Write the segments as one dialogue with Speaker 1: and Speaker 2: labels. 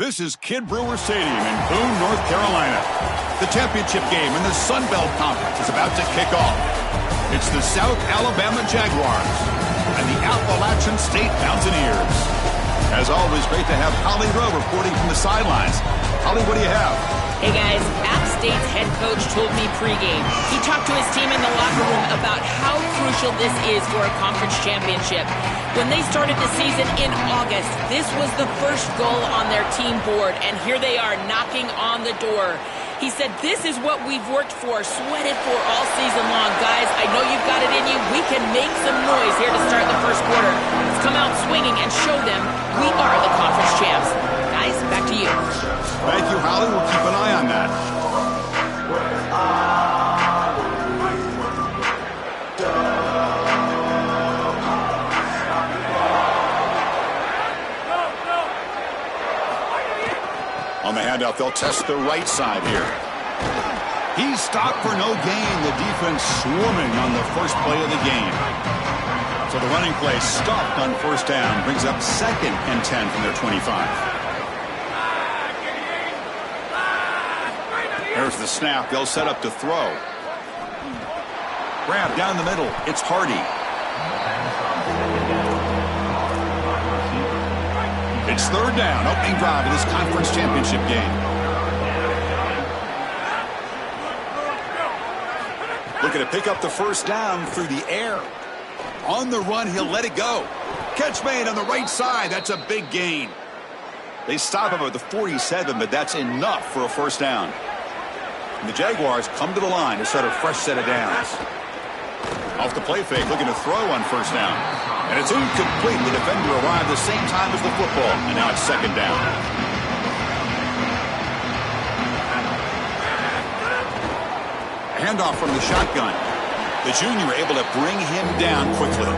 Speaker 1: This is Kid Brewer Stadium in Boone, North Carolina. The championship game in the Sun Belt Conference is about to kick off. It's the South Alabama Jaguars and the Appalachian State Mountaineers. As always, great to have Holly Rowe reporting from the sidelines. Holly, what do you have?
Speaker 2: Hey guys, App State's head coach told me pregame. He talked to his team in the locker room about how crucial this is for a conference championship. When they started the season in August, this was the first goal on their team board, and here they are knocking on the door. He said, this is what we've worked for, sweated for all season long. Guys, I know you've got it in you. We can make some noise here to start the first quarter. Let's come out swinging and show them we are the conference champs. Guys, back to you.
Speaker 1: Thank you, Holly. We'll keep an eye on that. On the handoff, they'll test the right side here. He's stopped for no gain. The defense swarming on the first play of the game. So the running play stopped on first down. Brings up 2nd and 10 from their 25. There's the snap. They'll set up to throw. Grab down the middle. It's Hardy. It's 3rd down. Opening drive of this conference championship game. Looking to pick up the first down through the air. On the run, he'll let it go. Catch made on the right side. That's a big gain. They stop him at the 47, but that's enough for a first down. And the Jaguars come to the line to start a fresh set of downs. Off the play fake, looking to throw on first down. And it's incomplete. The defender arrived the same time as the football. And now it's 2nd down. A handoff from the shotgun. The junior able to bring him down quickly.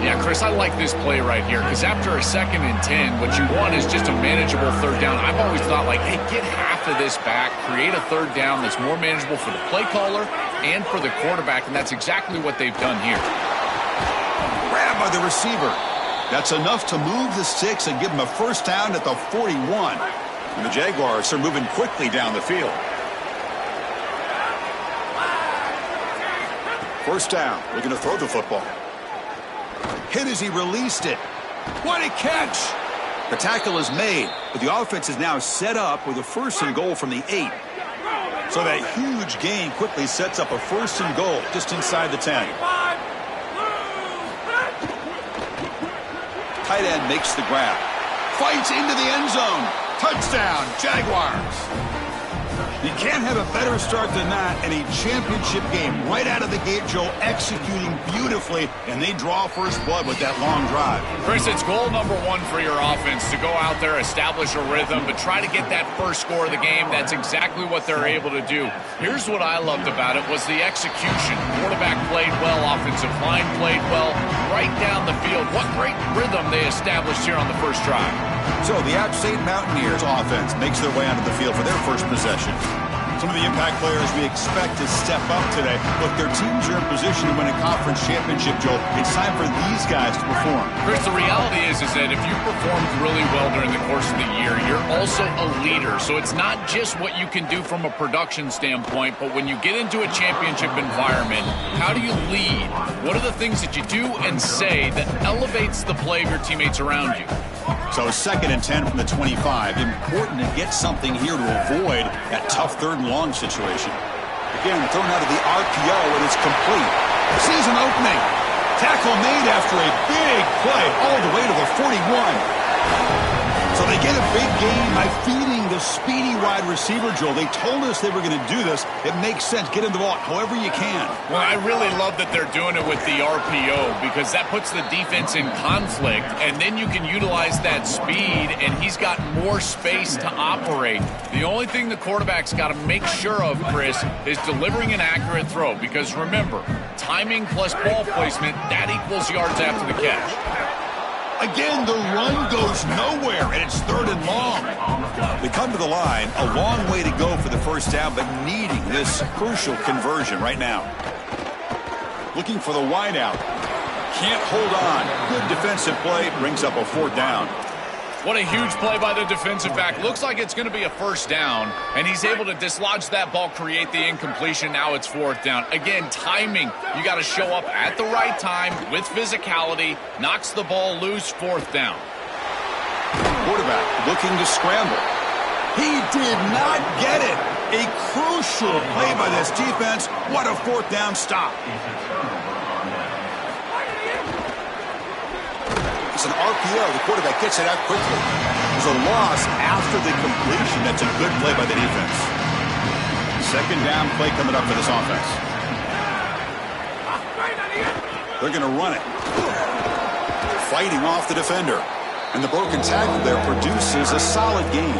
Speaker 3: Yeah, Chris, I like this play right here because after a 2nd and 10, what you want is just a manageable 3rd down. I've always thought, like, hey, get half of this back, create a 3rd down that's more manageable for the play caller and for the quarterback, and that's exactly what they've done here.
Speaker 1: Grab by the receiver. That's enough to move the sticks and give him a first down at the 41. And the Jaguars are moving quickly down the field. First down. Looking to throw the football. Hit as he released it. What a catch! The tackle is made, but the offense is now set up with a 1st and goal from the 8. So that huge gain quickly sets up a 1st and goal just inside the 10. Tight end makes the grab. Fights into the end zone. Touchdown, Jaguars. You can't have a better start than that in a championship game. Right out of the gate, Joe, executing beautifully, and they draw first blood with that long drive.
Speaker 3: Chris, it's goal number 1 for your offense to go out there, establish a rhythm, but try to get that first score of the game. That's exactly what they're able to do. Here's what I loved about it was the execution. Quarterback played well, offensive line played well, right down the field. What great rhythm they established here on the first drive.
Speaker 1: So the App State Mountaineers offense makes their way onto the field for their first possession. Some of the impact players we expect to step up today. Look, their teams are in position to win a conference championship, Joe. It's time for these guys to perform.
Speaker 3: Chris, the reality is that if you performed really well during the course of the year, you're also a leader. So it's not just what you can do from a production standpoint, but when you get into a championship environment, how do you lead? What are the things that you do and say that elevates the play of your teammates around you?
Speaker 1: So 2nd and 10 from the 25. Important to get something here to avoid that tough 3rd and long situation. Again, thrown out of the RPO, and it's complete. Sees an opening. Tackle made after a big play all the way to the 41. So they get a big gain by feeding the speedy wide receiver, Joel. They told us they were going to do this. It makes sense. Get him the ball however you can.
Speaker 3: Well, I really love that they're doing it with the RPO because that puts the defense in conflict, and then you can utilize that speed, and he's got more space to operate. The only thing the quarterback's got to make sure of, Chris, is delivering an accurate throw because, remember, timing plus ball placement, that equals yards after the catch.
Speaker 1: Again, the run goes nowhere, and it's 3rd and long. They come to the line, a long way to go for the first down, but needing this crucial conversion right now. Looking for the wideout. Can't hold on. Good defensive play, brings up a 4th down.
Speaker 3: What a huge play by the defensive back. Looks like it's going to be a first down, and he's able to dislodge that ball, create the incompletion. Now it's fourth down. Again, timing. You got to show up at the right time with physicality. Knocks the ball loose, fourth down.
Speaker 1: Quarterback looking to scramble. He did not get it. A crucial play by this defense. What a fourth down stop. It's an RPO. The quarterback gets it out quickly. There's a loss after the completion. That's a good play by the defense. Second down play coming up for this offense. They're going to run it. Fighting off the defender. And the broken tackle there produces a solid gain.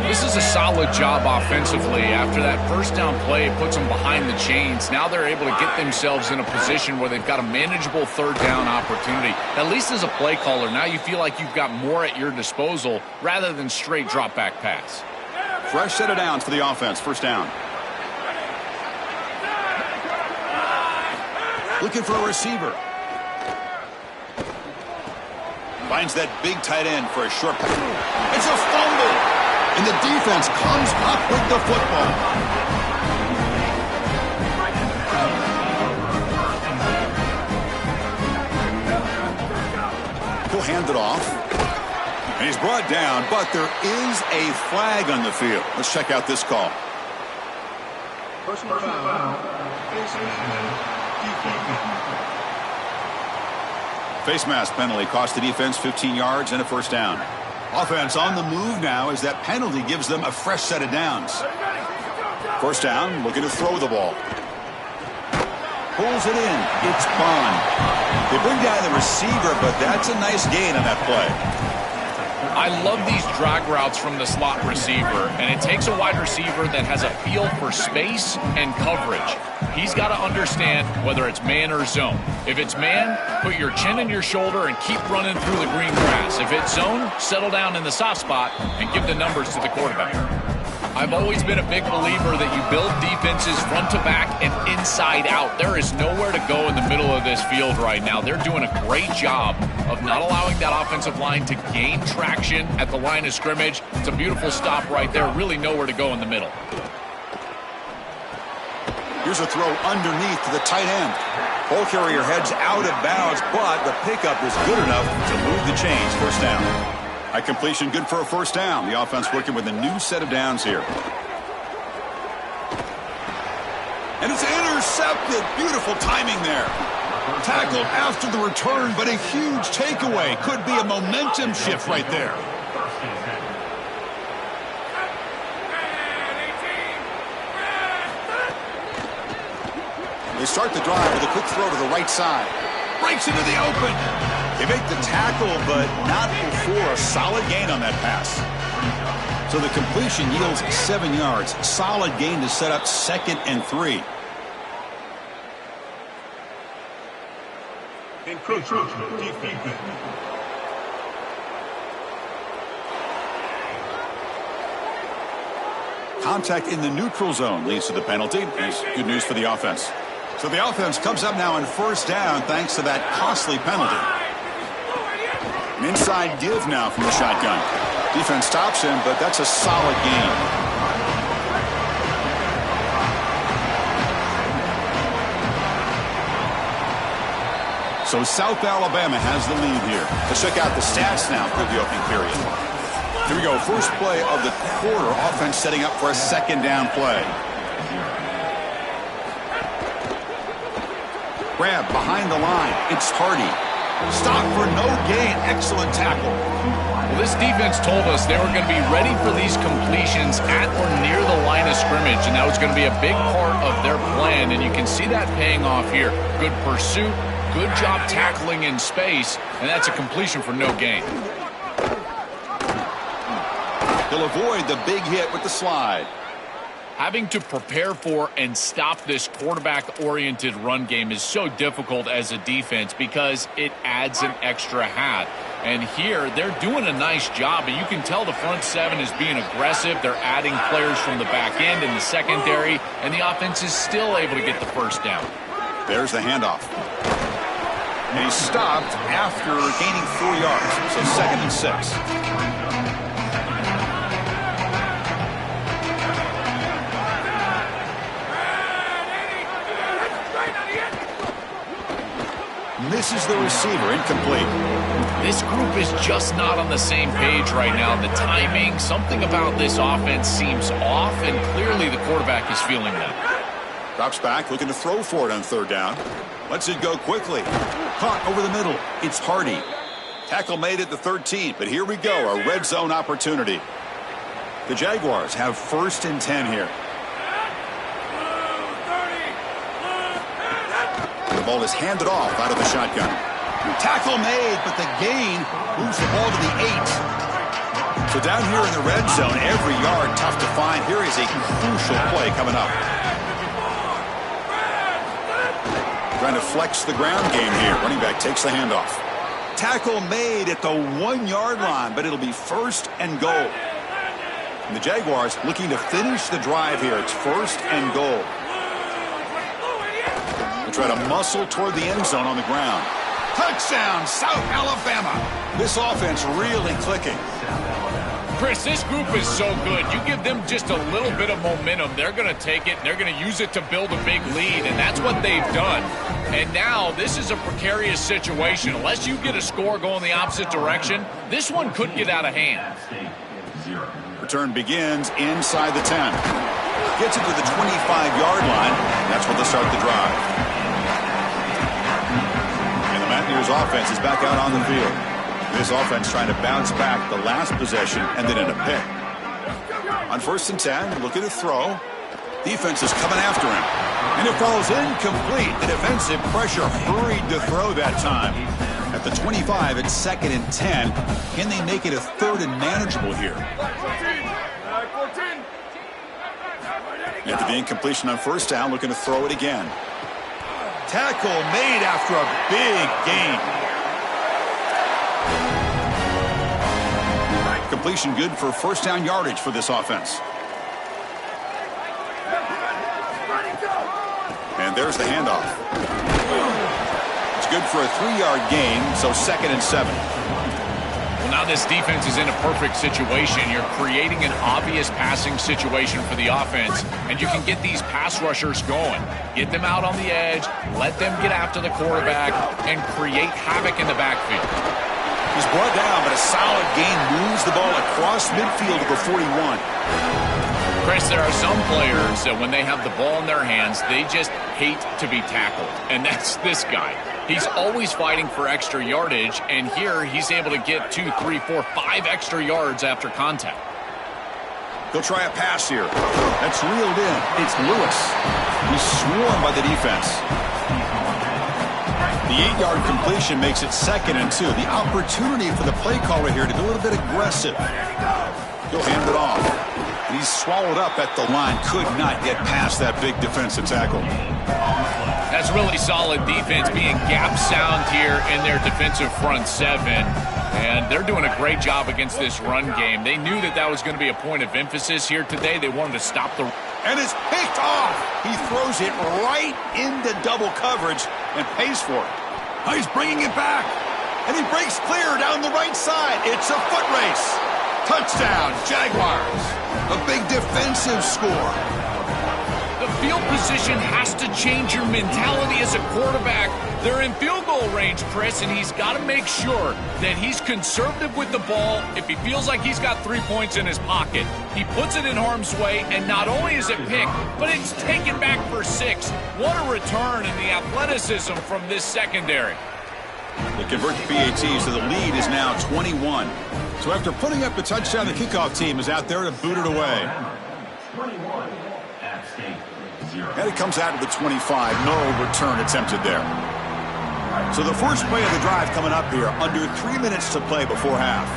Speaker 3: This is a solid job offensively. After that first down play, it puts them behind the chains. Now they're able to get themselves in a position where they've got a manageable third down opportunity. At least as a play caller, now you feel like you've got more at your disposal rather than straight drop back pass.
Speaker 1: Fresh set of downs for the offense. First down. Looking for a receiver. Finds that big tight end for a short pass. It's a fumble. And the defense comes up with the football. He'll hand it off. And he's brought down, but there is a flag on the field. Let's check out this call.
Speaker 4: Personal foul.
Speaker 1: Face mask penalty cost the defense 15 yards and a first down. Offense on the move now as that penalty gives them a fresh set of downs. First down, looking to throw the ball. Pulls it in. It's Bond. They bring down the receiver, but that's a nice gain on that play.
Speaker 3: I love these drag routes from the slot receiver, and it takes a wide receiver that has a feel for space and coverage. He's got to understand whether it's man or zone. If it's man, put your chin in your shoulder and keep running through the green grass. If it's zone, settle down in the soft spot and give the numbers to the quarterback. I've always been a big believer that you build defenses front to back and inside out. There is nowhere to go in the middle of this field right now. They're doing a great job of not allowing that offensive line to gain traction at the line of scrimmage. It's a beautiful stop right there. Really nowhere to go in the middle.
Speaker 1: Here's a throw underneath to the tight end. Ball carrier heads out of bounds, but the pickup is good enough to move the chains. First down. High completion, good for a first down. The offense working with a new set of downs here. And it's intercepted. Beautiful timing there. Tackled after the return, but a huge takeaway. Could be a momentum shift right there. They start the drive with a quick throw to the right side. Breaks into the open. They make the tackle, but not before a solid gain on that pass. So the completion yields 7 yards. Solid gain to set up 2nd and 3. Contact in the neutral zone leads to the penalty. It's good news for the offense. So the offense comes up now in first down thanks to that costly penalty. An inside give now from the shotgun. Defense stops him, but that's a solid gain. So South Alabama has the lead here. Let's check out the stats now for the opening period. Here we go. First play of the quarter. Offense setting up for a second down play. Grab behind the line. It's Hardy. Stop for no gain. Excellent tackle.
Speaker 3: Well, this defense told us they were going to be ready for these completions at or near the line of scrimmage, and that was going to be a big part of their plan, and you can see that paying off here. Good pursuit, good job tackling in space, and that's a completion for no gain.
Speaker 1: He'll avoid the big hit with the slide.
Speaker 3: Having to prepare for and stop this quarterback-oriented run game is so difficult as a defense because it adds an extra hat. And here, they're doing a nice job, and you can tell the front seven is being aggressive. They're adding players from the back end in the secondary, and the offense is still able to get the first down.
Speaker 1: There's the handoff. And he stopped after gaining 4 yards, so 2nd and 6. Misses the receiver, incomplete.
Speaker 3: This group is just not on the same page right now. The timing, something about this offense seems off, and clearly the quarterback is feeling that.
Speaker 1: Drops back, looking to throw for it on 3rd down. Lets it go quickly. Caught over the middle. It's Hardy. Tackle made at the 13, but here we go, a red zone opportunity. The Jaguars have 1st and 10 here. The ball is handed off out of the shotgun. Tackle made, but the gain moves the ball to the 8. So down here in the red zone, every yard tough to find. Here is a crucial play coming up. Trying to flex the ground game here. Running back takes the handoff. Tackle made at the 1-yard line, but it'll be 1st and goal. And the Jaguars looking to finish the drive here. It's 1st and goal. They try to muscle toward the end zone on the ground. Touchdown, South Alabama. This offense really clicking.
Speaker 3: Chris, this group is so good. You give them just a little bit of momentum, they're going to take it, and they're going to use it to build a big lead, and that's what they've done. And now this is a precarious situation. Unless you get a score going the opposite direction, this one could get out of hand.
Speaker 1: Return begins inside the 10. Gets it to the 25-yard line. That's where they'll start the drive. And the Mountaineers offense is back out on the field. This offense trying to bounce back the last possession and then in a pick. On 1st and 10, looking to throw. Defense is coming after him. And it falls incomplete. The defensive pressure hurried to throw that time. At the 25, it's 2nd and 10. Can they make it a 3rd and manageable here? After the incompletion on 1st down, looking to throw it again. Tackle made after a big gain. Completion good for 1st down yardage for this offense. And there's the handoff. It's good for a 3-yard gain, so 2nd and 7.
Speaker 3: Well, now this defense is in a perfect situation. You're creating an obvious passing situation for the offense, and you can get these pass rushers going. Get them out on the edge, let them get after the quarterback, and create havoc in the backfield.
Speaker 1: He's brought down, but a solid gain moves the ball across midfield to the 41.
Speaker 3: Chris, there are some players that when they have the ball in their hands, they just hate to be tackled. And that's this guy. He's always fighting for extra yardage, and here he's able to get 2, 3, 4, 5 extra yards after contact.
Speaker 1: He'll try a pass here. That's reeled in. It's Lewis. He's swarmed by the defense. The 8-yard completion makes it 2nd and 2. The opportunity for the play caller here to be a little bit aggressive. He'll hand it off. And he's swallowed up at the line. Could not get past that big defensive tackle.
Speaker 3: That's really solid defense, being gap sound here in their defensive front 7. And they're doing a great job against this run game. They knew that that was going to be a point of emphasis here today. They wanted to stop the...
Speaker 1: And it's picked off. He throws it right into double coverage and pays for it. Oh, he's bringing it back. And he breaks clear down the right side. It's a foot race. Touchdown, Jaguars. A big defensive score.
Speaker 3: The field position has to change your mentality as a quarterback. They're in field goal range, Chris, and he's got to make sure that he's conservative with the ball. If he feels like he's got 3 points in his pocket, he puts it in harm's way, and not only is it picked, but it's taken back for 6. What a return in the athleticism from this secondary.
Speaker 1: They convert the PAT, so the lead is now 21. So after putting up the touchdown, the kickoff team is out there to boot it away. And it comes out to the 25. No return attempted there. So the first play of the drive coming up here. Under 3 minutes to play before half.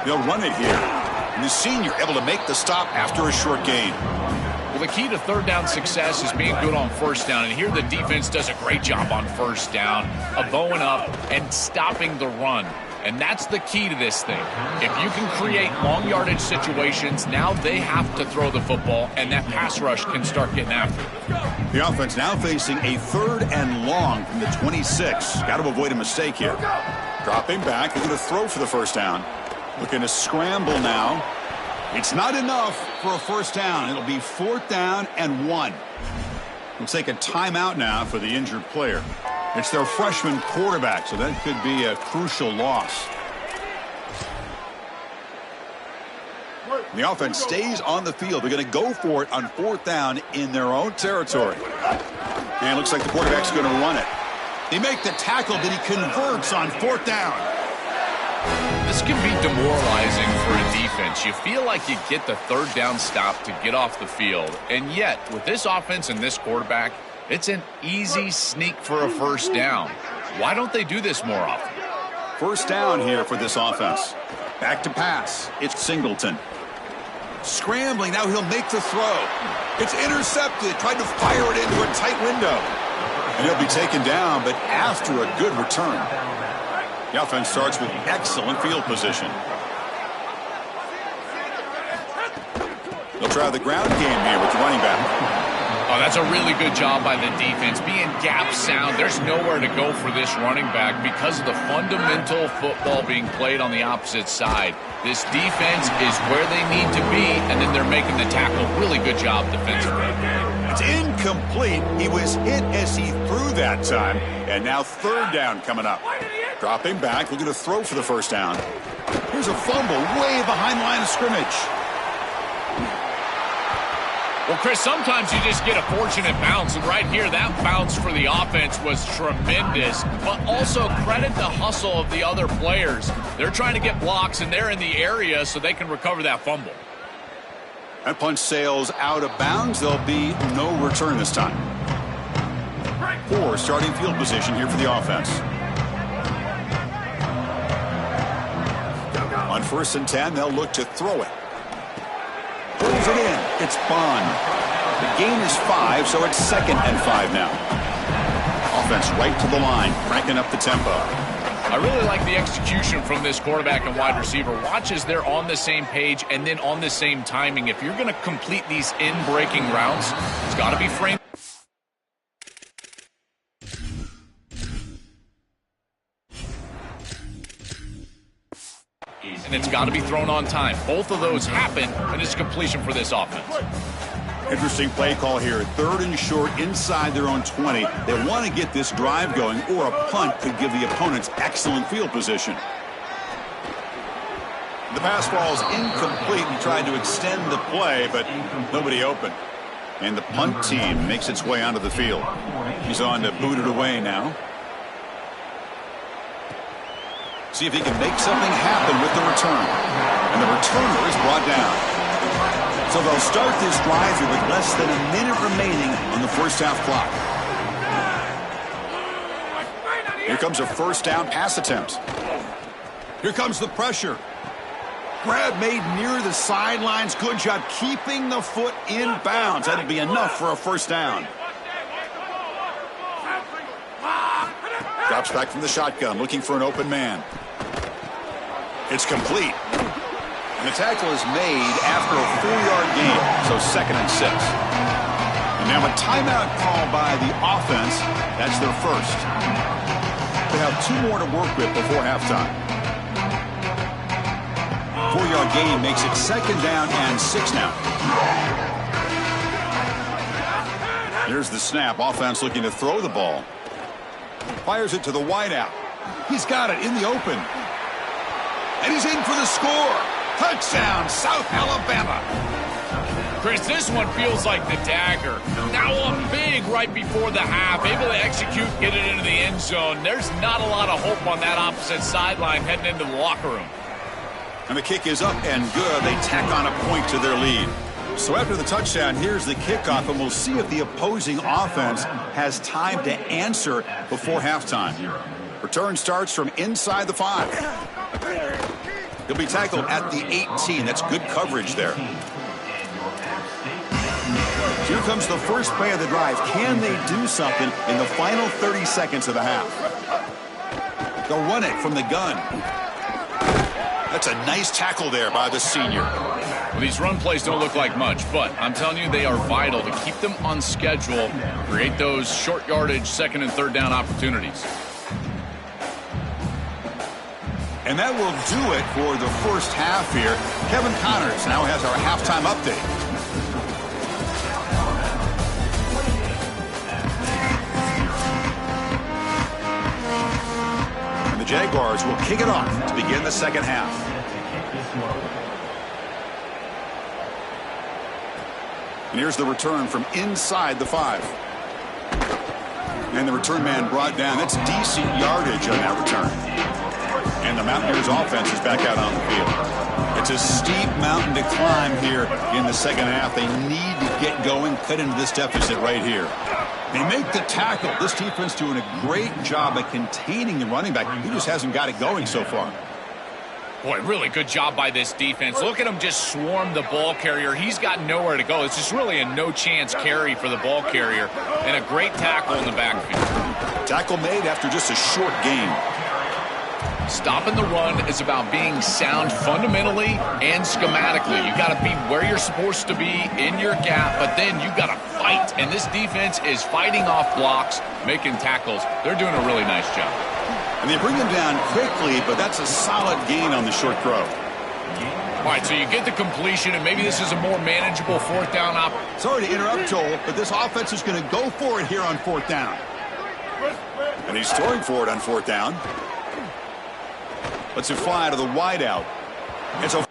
Speaker 1: They'll run it here. And the senior able to make the stop after a short gain.
Speaker 3: Well, the key to 3rd down success is being good on 1st down. And here the defense does a great job on 1st down of bowing up and stopping the run. And that's the key to this thing. If you can create long yardage situations, now they have to throw the football, and that pass rush can start getting after it.
Speaker 1: The offense now facing a 3rd and long from the 26. Got to avoid a mistake here. Dropping back, looking to throw for the first down. Looking to scramble now. It's not enough for a first down. It'll be 4th down and 1. We'll take a timeout now for the injured player. It's their freshman quarterback, so that could be a crucial loss. The offense stays on the field. They're going to go for it on 4th down in their own territory. And it looks like the quarterback's going to run it. They make the tackle, but he converts on 4th down.
Speaker 3: This can be demoralizing for a defense. You feel like you get the 3rd down stop to get off the field. And yet, with this offense and this quarterback, it's an easy sneak for a first down. Why don't they do this more often?
Speaker 1: First down here for this offense. Back to pass. It's Singleton. Scrambling. Now he'll make the throw. It's intercepted. Tried to fire it into a tight window. And he'll be taken down, but after a good return. The offense starts with excellent field position. They'll try the ground game here with the running back.
Speaker 3: Oh, that's a really good job by the defense. Being gap sound, there's nowhere to go for this running back because of the fundamental football being played on the opposite side. This defense is where they need to be, and then they're making the tackle. Really good job defensively.
Speaker 1: It's incomplete. He was hit as he threw that time, and now 3rd down coming up. Dropping back, looking to throw for the first down. Here's a fumble way behind the line of scrimmage.
Speaker 3: Well, Chris, sometimes you just get a fortunate bounce, and right here, that bounce for the offense was tremendous, but also credit the hustle of the other players. They're trying to get blocks, and they're in the area so they can recover that fumble.
Speaker 1: That punch sails out of bounds. There'll be no return this time. Poor starting field position here for the offense. On 1st and 10, they'll look to throw it. Pulls it in. It's Bond. The gain is 5, so it's 2nd and 5 now. Offense right to the line, cranking up the tempo.
Speaker 3: I really like the execution from this quarterback and wide receiver. Watch as they're on the same page and then on the same timing. If you're going to complete these in-breaking routes, it's got to be framed. And it's got to be thrown on time. Both of those happen, and it's completion for this offense.
Speaker 1: Interesting play call here. 3rd and short inside their own 20. They want to get this drive going, or a punt could give the opponents excellent field position. The pass falls incomplete. He tried to extend the play, but nobody open. And the punt team makes its way onto the field. He's on to boot it away now. See if he can make something happen with the return. And the returner is brought down. So they'll start this drive here with less than a minute remaining on the first half clock. Here comes a first down pass attempt. Here comes the pressure. Grab made near the sidelines. Good job keeping the foot in bounds. That'll be enough for a first down. Drops back from the shotgun, looking for an open man. It's complete. And the tackle is made after a 4-yard gain, so 2nd and 6. And now a timeout call by the offense. That's their first. They have 2 more to work with before halftime. 4-yard gain makes it 2nd down and 6 now. Here's the snap. Offense looking to throw the ball. Fires it to the wideout. He's got it in the open. And he's in for the score. Touchdown, South Alabama.
Speaker 3: Chris, this one feels like the dagger. Now up big right before the half. Able to execute, get it into the end zone. There's not a lot of hope on that opposite sideline heading into the locker room.
Speaker 1: And the kick is up and good. They tack on a point to their lead. So after the touchdown, here's the kickoff, and we'll see if the opposing offense has time to answer before halftime. Return starts from inside the 5. He'll be tackled at the 18. That's good coverage there. Here comes the first play of the drive. Can they do something in the final 30 seconds of the half? They'll run it from the gun. That's a nice tackle there by the senior.
Speaker 3: Well, these run plays don't look like much, but I'm telling you, they are vital to keep them on schedule, create those short yardage second and third down opportunities.
Speaker 1: And that will do it for the first half here. Kevin Connors now has our halftime update. And the Jaguars will kick it off to begin the second half. And here's the return from inside the 5. And the return man brought down. That's decent yardage on that return. And the Mountaineers offense is back out on the field. It's a steep mountain to climb here in the second half. They need to get going, cut into this deficit right here. They make the tackle. This defense doing a great job at containing the running back. He just hasn't got it going so far.
Speaker 3: Boy, really good job by this defense. Look at him just swarm the ball carrier. He's got nowhere to go. It's just really a no-chance carry for the ball carrier. And a great tackle in the backfield.
Speaker 1: Tackle made after just a short gain.
Speaker 3: Stopping the run is about being sound fundamentally and schematically. You got to be where you're supposed to be in your gap, but then you got to fight. And this defense is fighting off blocks, making tackles. They're doing a really nice job.
Speaker 1: And they bring him down quickly, but that's a solid gain on the short throw.
Speaker 3: All right, so you get the completion, and maybe this is a more manageable fourth down
Speaker 1: Sorry to interrupt, Joel, but this offense is going to go for it here on fourth down. And he's throwing for it on fourth down. Let's it fly to the wideout. It's a